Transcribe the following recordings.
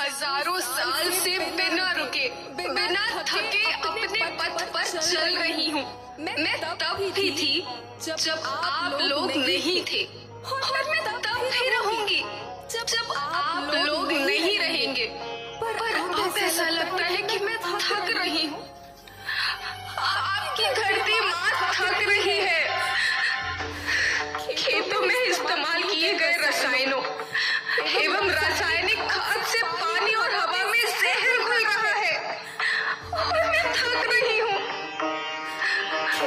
हजारों साल से बिना रुके, बिना थके अपने पथ पर चल रही हूँ। मैं तब भी थी जब आप लोग नहीं थे, और मैं तब भी रहूंगी जब आप लोग नहीं रहेंगे। पर अब ऐसा लगता है कि मैं थक रही हूँ। आपकी धरती माँ थक रही है। खेतों में इस्तेमाल किए गए रसायनों एवं रासायनिक खाद से पानी और हवा में जहर घुल रहा है, और मैं थक रही हूँ।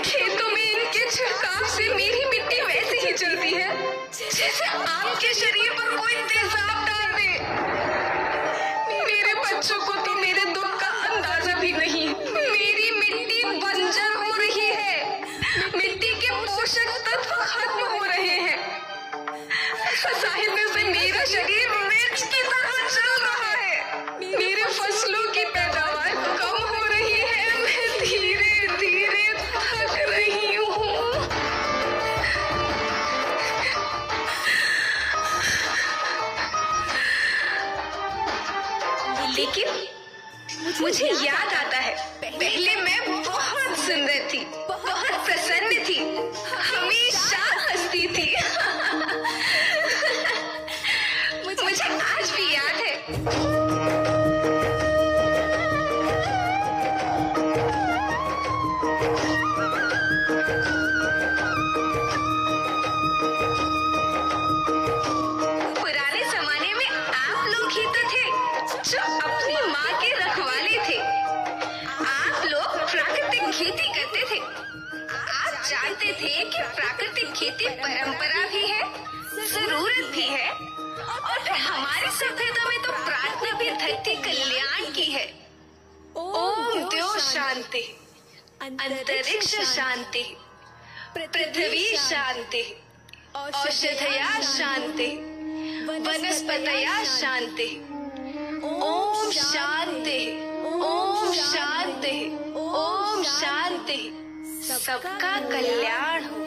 खेतों में इनके छिड़काव से मेरी मिट्टी वैसे ही चलती है जैसे आम के शरीर पर कोई तेजाब डाल दे। मेरे बच्चों को तो मेरे दुख का अंदाजा भी नहीं। मेरी मिट्टी बंजर हो रही है, मिट्टी के पोषक तत्व खत्म हो रहे हैं। साहित्य से मेरा शरीर मिर्च की तरह चल रहा है। मेरे फसलों की पैदावार कम हो रही है। मैं धीरे धीरे थक रही हूँ। लेकिन मुझे याद आता है, पहले मैं बहुत सुंदर थी, बहुत प्रसन्न थी, हमेशा हंसती थी। मुझे आज भी याद है। पुराने जमाने में आप लोग ही तो थे जो अपनी माँ के रखवाले थे। आप लोग प्राकृतिक खेती करते थे। आप जानते थे कि प्राकृतिक खेती परंपरा भी है, जरूरत भी है, और फिर हमारी सभ्यता में तो प्रार्थना भी धरती कल्याण की है। ओम द्यो शांति, अंतरिक्ष शांति, पृथ्वी शांति, औषधया शांति, वनस्पतया शांति। ओम शांति, ओम शांति, ओम शांति। सबका कल्याण हो।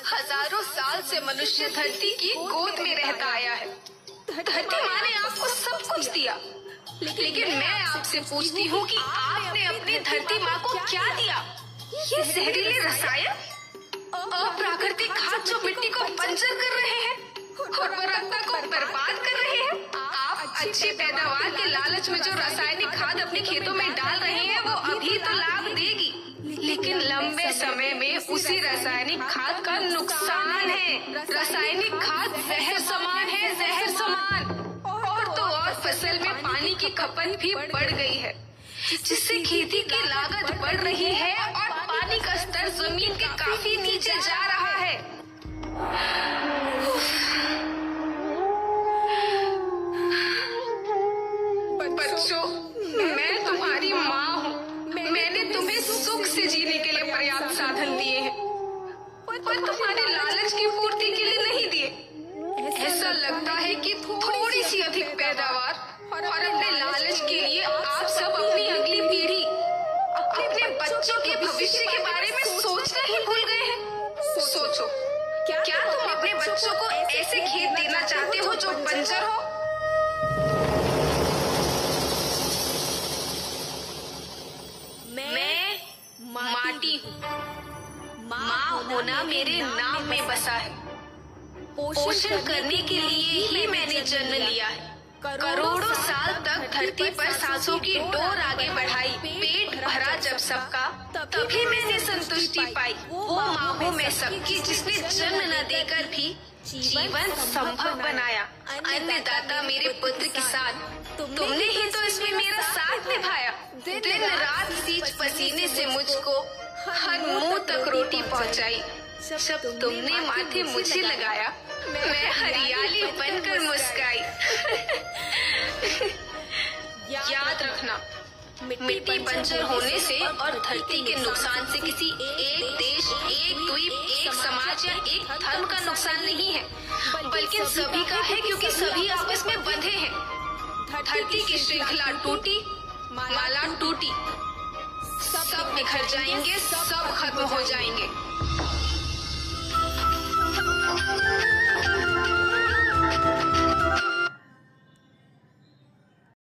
हजारों साल से मनुष्य धरती की गोद में रहता आया है। धरती माँ ने आपको सब कुछ दिया, लेकिन मैं आपसे पूछती हूँ कि आपने अपनी धरती माँ को क्या दिया? ये जहरीले रसायन, अप्राकृतिक खाद जो मिट्टी को बंजर कर रहे हैं, उर्वरकता को बर्बाद कर रहे हैं। आप अच्छी पैदावार के लालच में जो रासायनिक खाद अपने खेतों में डाल रहे हैं वो अभी तो लाभ देगी, लेकिन लंबे समय में उसी रासायनिक खाद का नुकसान है। रासायनिक खाद जहर समान है, जहर समान। और तो और फसल में पानी की खपत भी बढ़ गई है, जिससे खेती की लागत बढ़ रही है और पानी का स्तर जमीन के काफी नीचे जा रहा है। बच्चों, मैं तुम्हारी माँ हूँ। मैंने तुम्हें सुख से जीने के लिए पर्याप्त साधन दिए हैं, पर तुम्हारे लालच की पूर्ति के लिए नहीं दिए। ऐसा लगता है कि थोड़ी सी अधिक पैदावार और अपने लालच के लिए आप सब अपनी अगली पीढ़ी, अपने बच्चों के भविष्य के बारे में सोचना ही भूल गए हैं। सोचो, क्या तुम अपने बच्चों को ऐसे खेत देना चाहते हो जो बंजर हो? मैं माटी हूँ। माँ होना मेरे नाम में बसा है। पोषण करने के लिए ही मैंने जन्म लिया है। करोड़ों साल तक धरती पर सांसों की डोर आगे बढ़ाई। पेट भरा जब सबका, तभी मैंने संतुष्टि पाई। वो माँ हूँ मैं सबकी, जिसने जन्म न देकर भी जीवन संभव बनाया। अन्नदाता मेरे पुत्र किसान, तुमने ही तो इसमें मेरा साथ निभाया। दिन रात सींच पसीने से मुझको हर मुंह तक रोटी पहुंचाई। जब तुमने माथे मुझे लगाया, मैं हरियाली बनकर मुस्काई। याद रखना, मिट्टी बंजर होने से और धरती के नुकसान से किसी एक देश, एक द्वीप, एक समाज या एक धर्म का नुकसान नहीं है, बल्कि सभी का है, क्योंकि सभी आपस में बंधे हैं। धरती की श्रृंखला टूटी, माला टूटी, सब बिखर जाएंगे, सब खत्म हो जाएंगे।